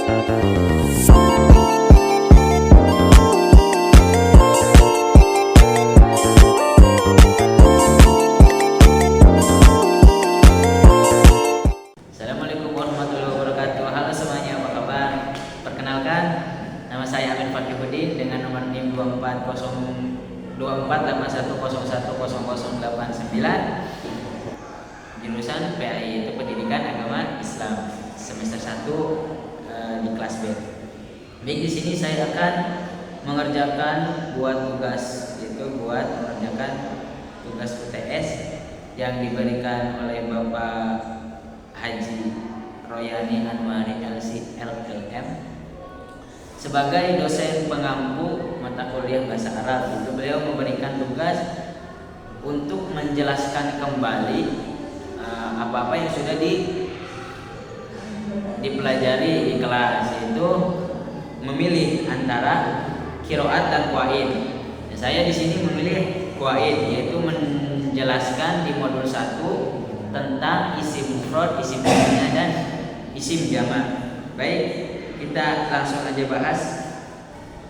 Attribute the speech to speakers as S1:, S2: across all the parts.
S1: Assalamualaikum warahmatullahi wabarakatuh. Halo semuanya, apa kabar? Perkenalkan, nama saya Amin Fakihudin dengan nomor NIM 240241010089, jurusan PAI itu Pendidikan Agama Islam, semester 1 di kelas B. Baik, di sini saya akan mengerjakan mengerjakan tugas UTS yang diberikan oleh Bapak Haji Royani Anwari LC LLM sebagai dosen pengampu mata kuliah bahasa Arab. Itu beliau memberikan tugas untuk menjelaskan kembali apa-apa yang sudah dipelajari di kelas, yaitu memilih antara qiraat dan qaid. Saya di sini memilih qaid, yaitu menjelaskan di modul 1 tentang isim mufrad, isim tanya dan isim jamak. Baik, kita langsung aja bahas.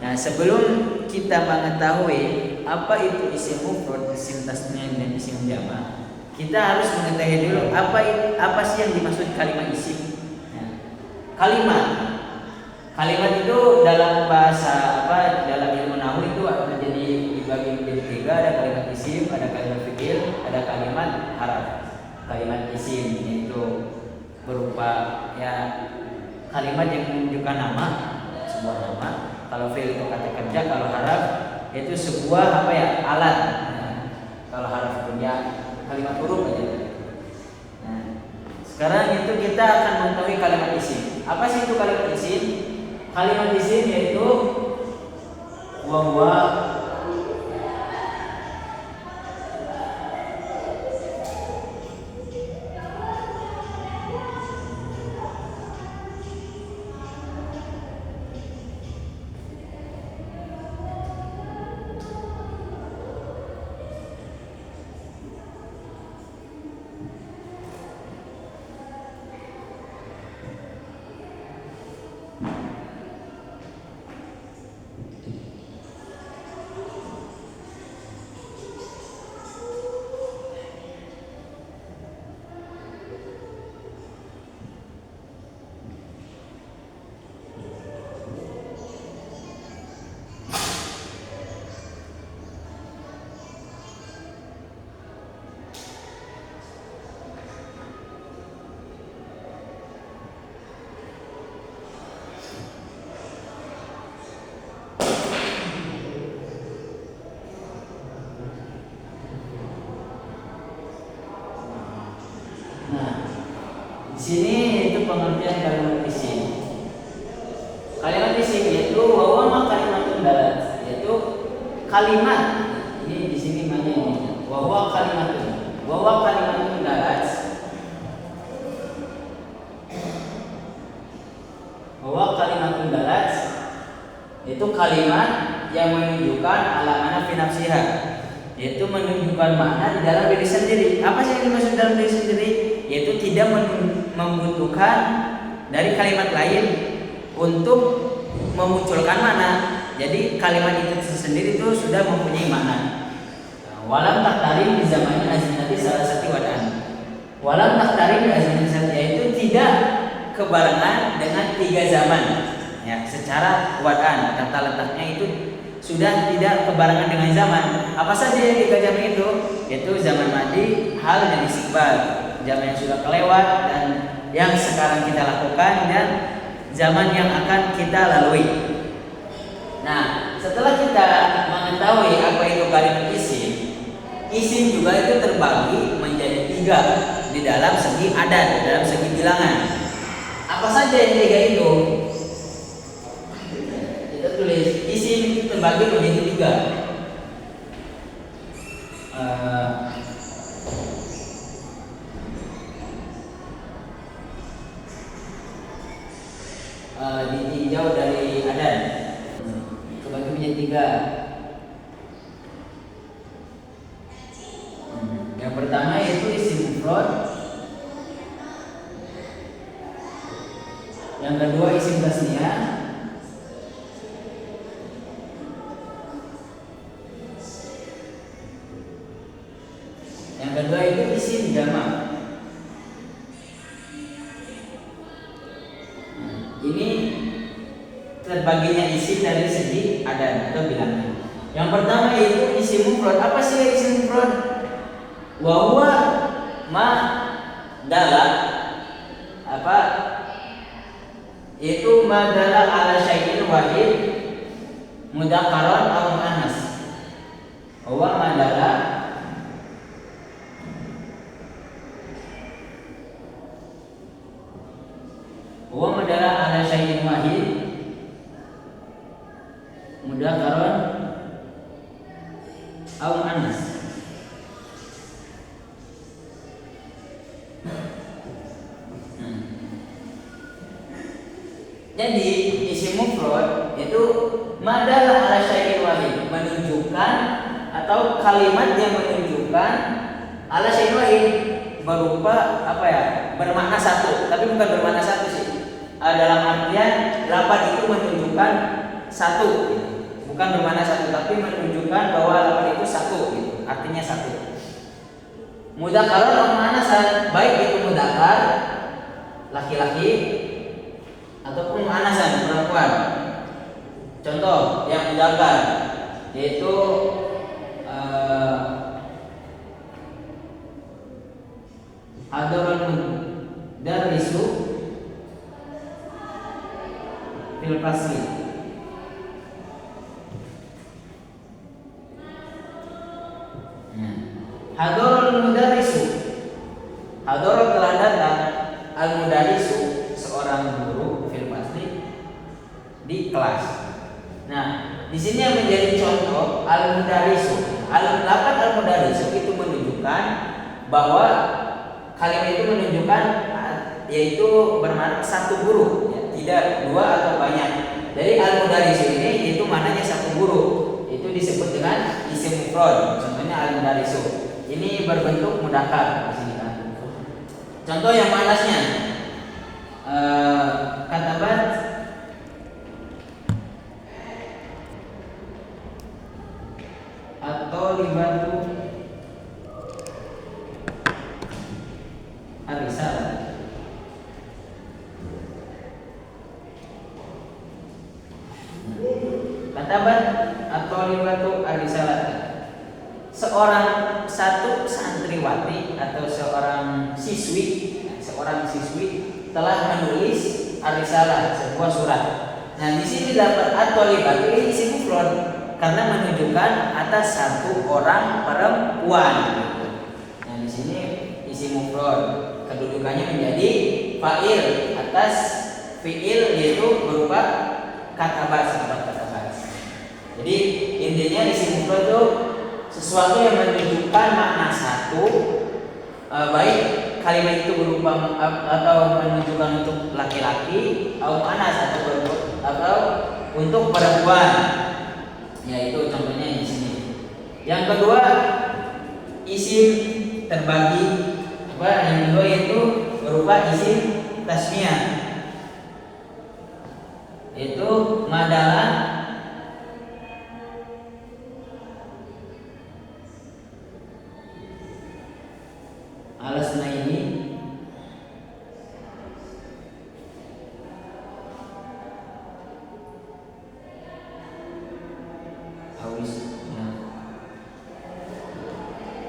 S1: Nah, sebelum kita mengetahui apa itu isim mufrad, isim tasniah dan isim jamak, kita harus mengetahui dulu apa sih yang dimaksud kalimat isim. Nah, kalimat itu dalam bahasa dalam ilmu nahwu itu dibagi menjadi 3, ada kalimat isim, ada kalimat fi'il, ada kalimat haraf. Kalimat isim itu berupa kalimat yang menunjukkan nama, sebuah nama. Kalau fi'il itu kata kerja, kalau haraf itu sebuah alat. Nah, kalau haraf itu kalimat huruf aja. Nah, sekarang itu kita akan mengetahui kalimat isim. Apa sih itu kalimat isim? Kalimat isim yaitu wa di sini itu pengertian kalimat isim. Kalimat isim yaitu wa kalimatun dalat, yaitu kalimat. Ini di sini mana ini? Wa kalimatun dalat. Wa kalimatun dalat itu kalimat yang menunjukkan ala mana fi nafsiha, yaitu menunjukkan makna di dalam diri sendiri. Apa sih yang dimaksud dalam diri sendiri? Yaitu tidak membutuhkan dari kalimat lain untuk memunculkan makna. Jadi kalimat itu sendiri itu sudah mempunyai makna. Walam taktari di zamannya azinati salah satu wadan. Walam taktari di azinati yaitu tidak kebarengan dengan 3 zaman. Ya, secara wadan kata letaknya itu sudah tidak kebarengan dengan zaman. Apa saja yang 3 zaman itu? Yaitu zaman madi, hal dan istiqbal. Zaman yang sudah kelewat dan yang sekarang kita lakukan, dan zaman yang akan kita lalui. Nah, setelah kita mengetahui apa itu kalimat isim juga itu terbagi menjadi 3 di dalam segi adat, dalam segi bilangan. Apa saja yang 3 itu? Kita tulis isim itu terbagi menjadi 3. Ditinjau dari adan kebagi menjadi 3. Yang pertama yaitu isim mufrad, Yang kedua isim tasniah. Yang kedua itu isim jamak. Ini terbaginya isim dari segi adan atau bilangan. Yang pertama itu isim mufrad. Apa sih isim mufrad? Wa huwa ma dala apa? Itu ma dala ala syai'in wahid mudzakkharan aw muannas. Wa ma dala wa madara ala syai'in wahid mudzakkharan aw muannas. Jadi isim mufrad itu madara ala syai'in wahid, menunjukkan atau kalimat yang menunjukkan ala syai'in wahid berupa apa ya? Bermakna satu, tapi bukan bermakna satu sih. Dalam artian lafaz itu menunjukkan satu, gitu. Bukan bermakna satu, tapi menunjukkan bahwa lafaz itu satu, gitu. Artinya satu. Mudzakkar bermakna baik itu mudzakkar laki-laki ataupun muannasan perempuan. Contoh yang mudzakkar yaitu hadarul mudarrisu fil fasli. Hadarul mudarrisu, hadarul telah datang, al mudarrisu seorang guru fil fasli di kelas. Nah, di sini yang menjadi contoh al mudarrisu, lafaz al mudarrisu itu menunjukkan bahwa kalimat itu menunjukkan yaitu bermakna satu guru, ya, tidak dua atau banyak. Dari al mudarrisu ini itu maknanya satu guru. Itu disebut dengan isim mufrad. Contohnya al mudarrisu. Ini berbentuk mudzakkar di sini kan. Contoh yang muannasnya katabat atau libatu arisalah. Katabat atau libatu arisalah. Satu santriwati atau seorang siswi telah menulis arisalah, sebuah surat. Nah, di sini dapat atau libatu ini isim mufrad karena menunjukkan atas satu orang perempuan. Nah, di sini isim mufrad kedudukannya menjadi fa'il atas fi'il yaitu berupa katabat, sahabat katabat. Jadi intinya isim mufrad itu sesuatu yang menunjukkan makna satu, baik kalimat itu berupa atau menunjukkan untuk laki-laki atau anas atau untuk perempuan. Yaitu contohnya di sini. Yang kedua isim terbagi. Yang kedua itu berupa isim tasniah. Itu madalah alasna ini awis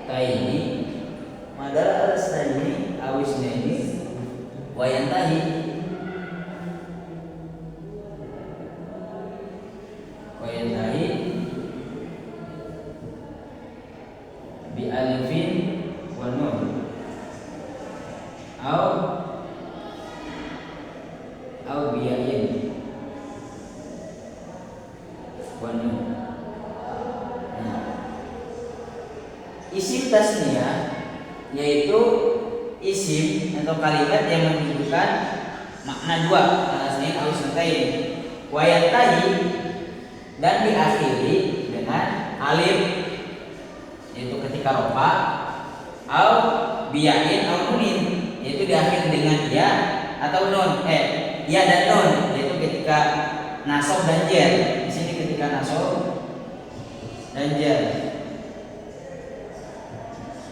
S1: taini madal alasna ini awisna ini wayantahi bi alifin wa nun au biyain wanu. Isim tasniah yaitu isim atau kalimat yang menunjukkan makna dua, tasniah au suntain, wayantahi dan diakhiri dengan alif yaitu ketika rofa, au biyain au nunin yaitu diakhiri dengan ya atau nun ya dan nun, yaitu ketika nasab dan jar. Di sini ketika nasab dan jar.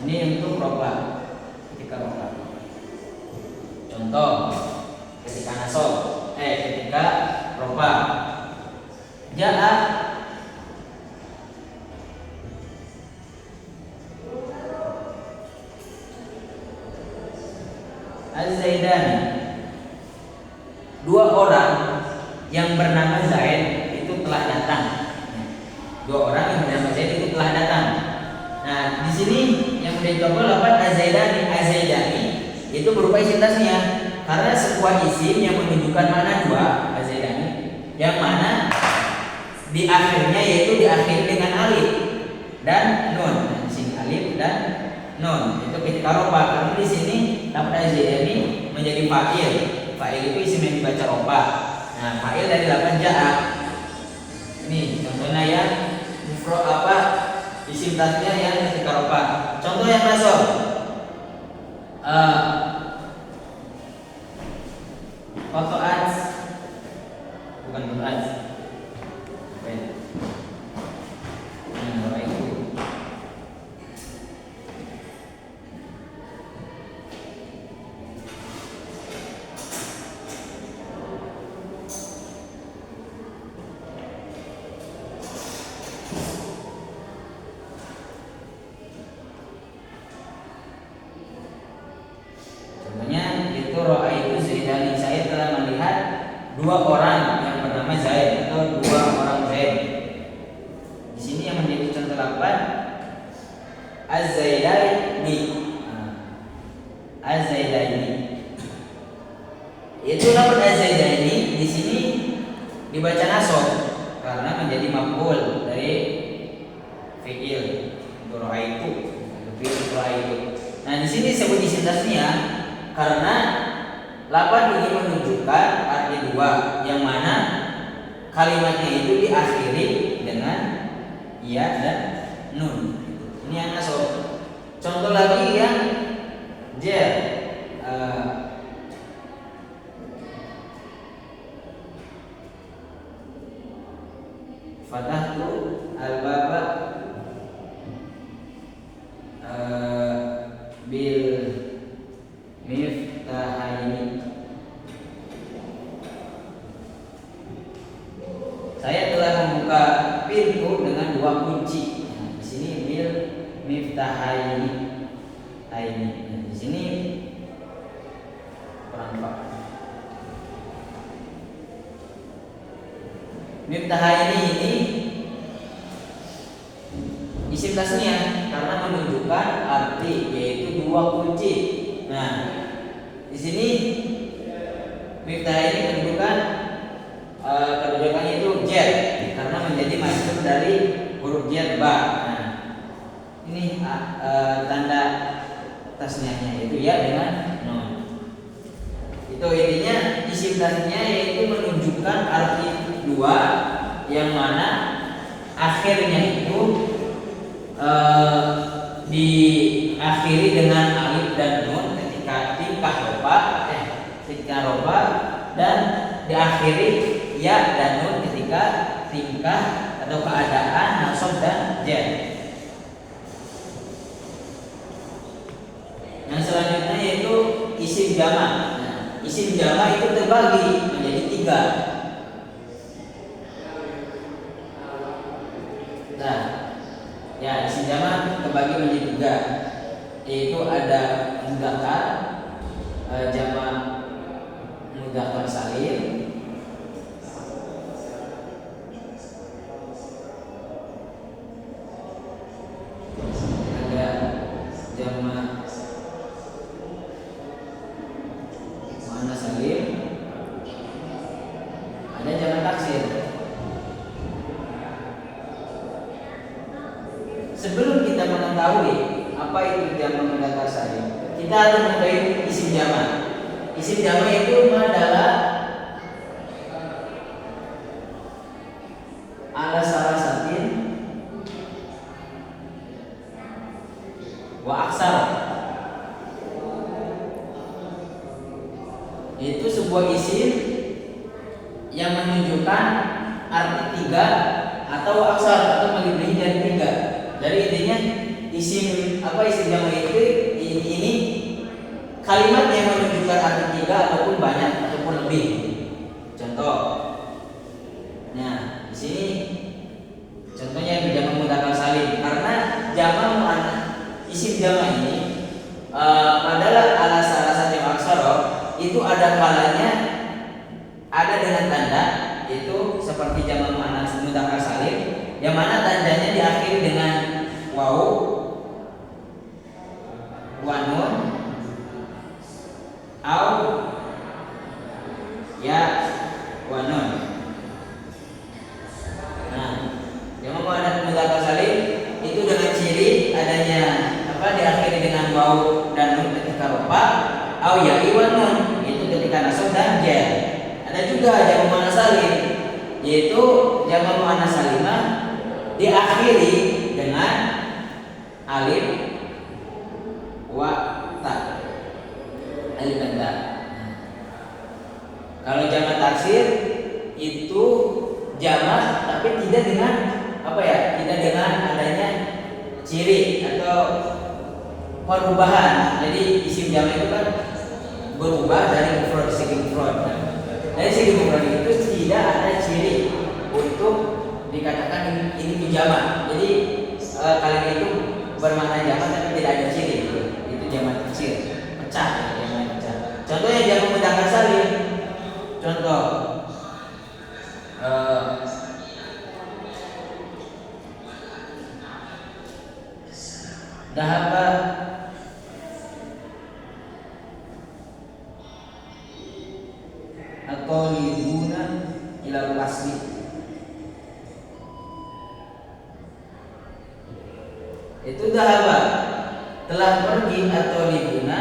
S1: Ini untuk roba, ketika roba. Contoh ketika nasab, ketika roba. Ja'a Az-Zaidani. Dua orang yang bernama Zaid itu telah datang. Dua orang yang bernama Zaid itu telah datang. Nah, di sini yang dicoba lafaz Az-Zaidani. Az-Zaidani itu berupa isim tasniyah karena sebuah isim yang menunjukkan makna dua, Az-Zaidani, yang mana di akhirnya yaitu diakhiri dengan alif dan nun. Nah, di sini alif dan nun. Itu ketika roba. Karena di sini lafaz Az-Zaidani menjadi fa'il. Fa'il itu isim yang dibaca roba. Nah, fa'il dari lafaz ja'a. Ini contohnya yang isim tasniyah yang ketika roba. Contoh yang nasab. Foto ads, bukan foto ads. Dua orang yang bernama Zaid atau dua orang Zaid. Di sini yang menjadi contoh lafaz Az-Zaidaini. Az-Zaidaini. Itu lafaz Az-Zaidaini di sini dibaca nasab karena menjadi maf'ul dari fi'il itu. Nah, di sini disebut isim tasniyah karena lafaz ini menunjukkan arti dua, yang mana kalimatnya itu diakhiri dengan ya dan nun. Ini yang nasab. Contoh lagi yang jar. Fatahtu al-baba bil miftahaini. Saya telah membuka pintu dengan dua kunci. Nah, di sini bil miftahaini. Nah, di sini kurang pak. Miftahaini ini isim tasniyah karena menunjukkan arti yaitu dua kunci. Nah, di sini miftahaini menunjukkan kedudukannya itu jar karena menjadi masuk dari huruf jar ba. Nah, ini tanda tasniyahnya yaitu ya dengan nun. Itu intinya isim tasniyah yaitu menunjukkan arti dua, yang mana akhirnya itu diakhiri dengan alif dan nun ketika tingkah roba dan diakhiri ya dan nun ketika tingkah atau keadaan nasab dan jar. Yang selanjutnya yaitu isim jamak. Nah, isim jamak itu terbagi menjadi tiga. Nah, ya isim jamak terbagi menjadi tiga, yaitu ada mudzakkar, jamak mudzakkar salim, ada jamak muannats salim, ada jamak taksir. Sebelum kita mengetahui apa itu jamak mudzakkar salim, kita harus mengetahui isim jamak. Isim jamak itu adalah ala salasatin wa aksar. Itu sebuah isim yang menunjukkan arti tiga atau aksar atau melebihi dari tiga. Jadi intinya isim jama itu ini kalimat yang menunjukkan arti tiga ataupun banyak ataupun lebih. Contoh, nah di sini contohnya jama mudzakkar salim, karena jama muannas isim jama ini adalah ala salah satu aksara itu ada kalanya ada dengan tanda, itu seperti jama muannas mudzakkar salim yang mana tandanya diakhiri dengan waw, wa nun, au, ya, wa nun. Nah, jama muannas mudzakkar salim itu dengan ciri adanya diakhiri dengan waw dan nun ketika rofa, au ya wa nun itu ketika nasab dan jar. Ada juga jama muannas salim, yaitu jama muannas salimah diakhiri dengan alif wa ta, alif dan ta. Kalau jama taksir itu jama tapi tidak dengan tidak dengan adanya ciri atau perubahan. Jadi isim jama itu kan berubah dari mufrad ke segi mufrad. Dari segi mufrad itu tidak ada ciri untuk dikatakan ini jama. Jadi kalimat itu bermakna jama tapi tidak ada ciri gitu. Itu jama kecil, pecah, jama pecah. Contohnya jama mudzakkar salim. Contoh dahaba atau libuna ilal asli. Itu dahaba telah pergi atau libuna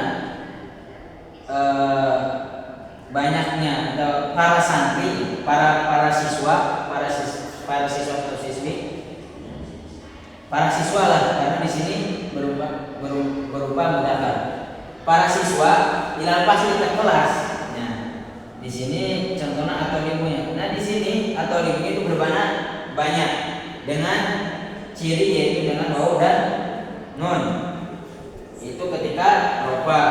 S1: banyaknya atau para santri, para siswa atau siswi, para siswa lah, karena di sini berupa mudzakkar. Para siswa ilal fasli ke kelas. Nah, di sini contohnya atau libunya. Nah, di sini atau libunya itu bermakna banyak dengan ciri yaitu dengan waw dan nun. Itu ketika rofa.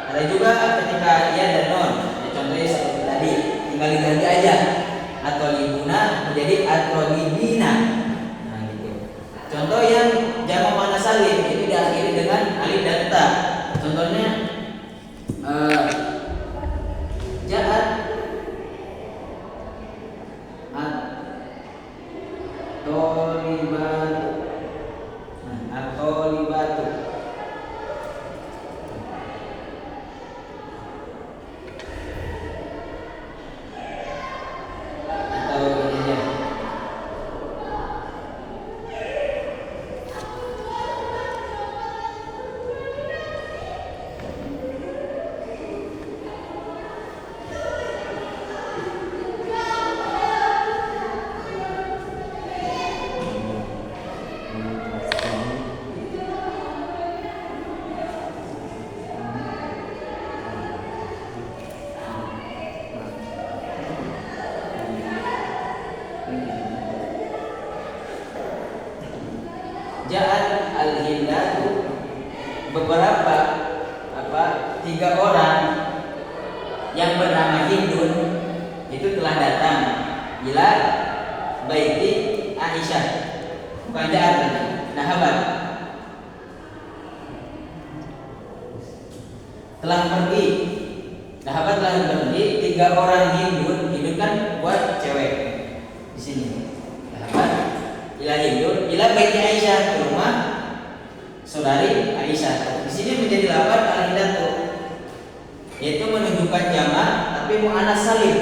S1: Ada juga ketika ya dan nun. Ya, contohnya seperti tadi, tinggal diganti aja. Atau libuna menjadi atau libina. Nah, gitu. Contoh yang jama muannas salim itu diakhiri dengan alif dan ta. Contohnya ja'at at-thalibatu. At-thalibatu. Ja'at al-hindatu, beberapa tiga orang yang bernama Hindun itu telah datang ila baiti Aisyah. Bukan ja'at, nahabat, telah pergi. Nahabat telah pergi tiga orang Hindun. Hindun kan buat cewek di sini. Nahabat ila Hindun ila baiti Aisyah, ke rumah saudari Aisyah. Di sini menjadi lafaz al-hindatu, yaitu menunjukkan jamak tapi muannas salim.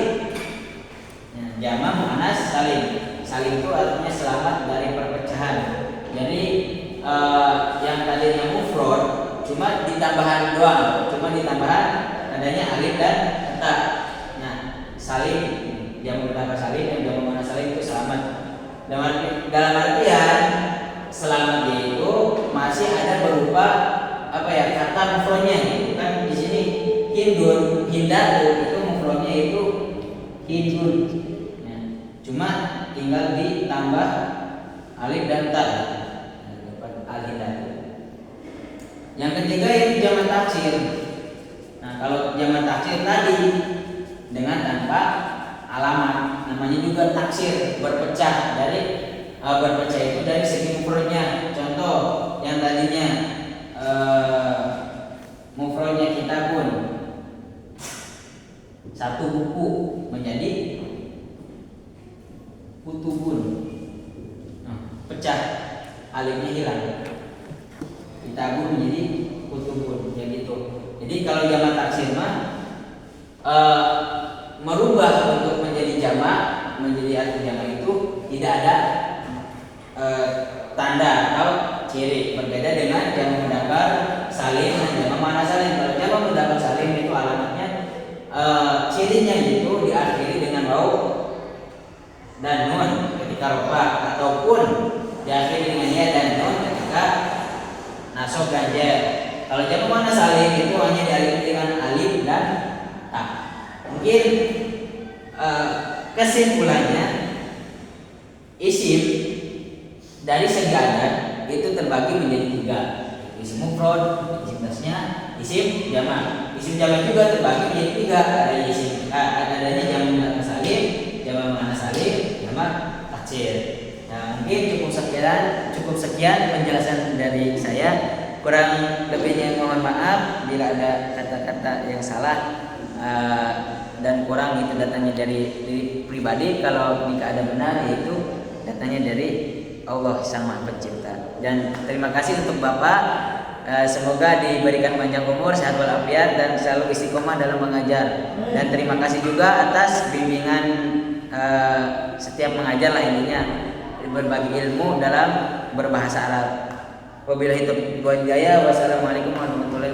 S1: Ya, jamak muannas salim. Salim itu artinya selamat dari perpecahan. Jadi yang tadinya mufrad cuma ditambahan doang, cuma ditambahan adanya alif dan ta. Nah, salim yang menggunakan salim dan yang menggunakan salim itu selamat. Dalam artian selamat itu masih ada berupa kata mufradnya. Kan di sini hindun, hindatu itu mufradnya itu hindun. cuma tinggal ditambah alif dan ta, dapat alif dan. Yang ketiga itu jamak taksir. Nah, kalau jamak taksir tadi dengan tanpa alamat, namanya juga taksir, berpecah dari berpecah itu dari segi mufradnya. Contoh yang tadinya mufradnya kitabun, satu buku, menjadi kutubun. Pecah, alifnya hilang, kitabun menjadi kutubun, ya gitu. Jadi kalau jamak taksir mah merubah untuk menjadi jamak, menjadi arti jamak itu tidak ada tanda atau ciri, berbeda dengan jamak mudzakkar salim dan jamak muannats salim. Kalau jamak mudzakkar salim itu alamatnya cirinya itu diakhiri dengan waw dan nun ketika rafa, ataupun diakhiri dengan ya dan nun ketika nasab ganjil. Kalau jamak muannats salim itu hanya diakhiri dengan alif dan ta. Mungkin kesimpulannya isim dari segi adat itu terbagi menjadi tiga: isim mufrad, isim tasnya, isim jamak. Isim jamak juga terbagi menjadi tiga: ada isim adanya jamak muannats salim, jamak muannats salim, jamak taksir. Nah, mungkin cukup sekian penjelasan dari saya. Kurang lebihnya mohon maaf bila ada kata-kata yang salah dan kurang itu datanya dari diri pribadi. Kalau jika ada benar yaitu datanya dari Allah Sang Maha Pencipta. Dan terima kasih untuk Bapak, semoga diberikan panjang umur, sehat walafiat dan selalu istiqomah dalam mengajar. Dan terima kasih juga atas bimbingan setiap mengajar lah, intinya berbagi ilmu dalam berbahasa Arab. Wabillahi taufiq wal hidayah. Wassalamualaikum warahmatullahi wabarakatuh.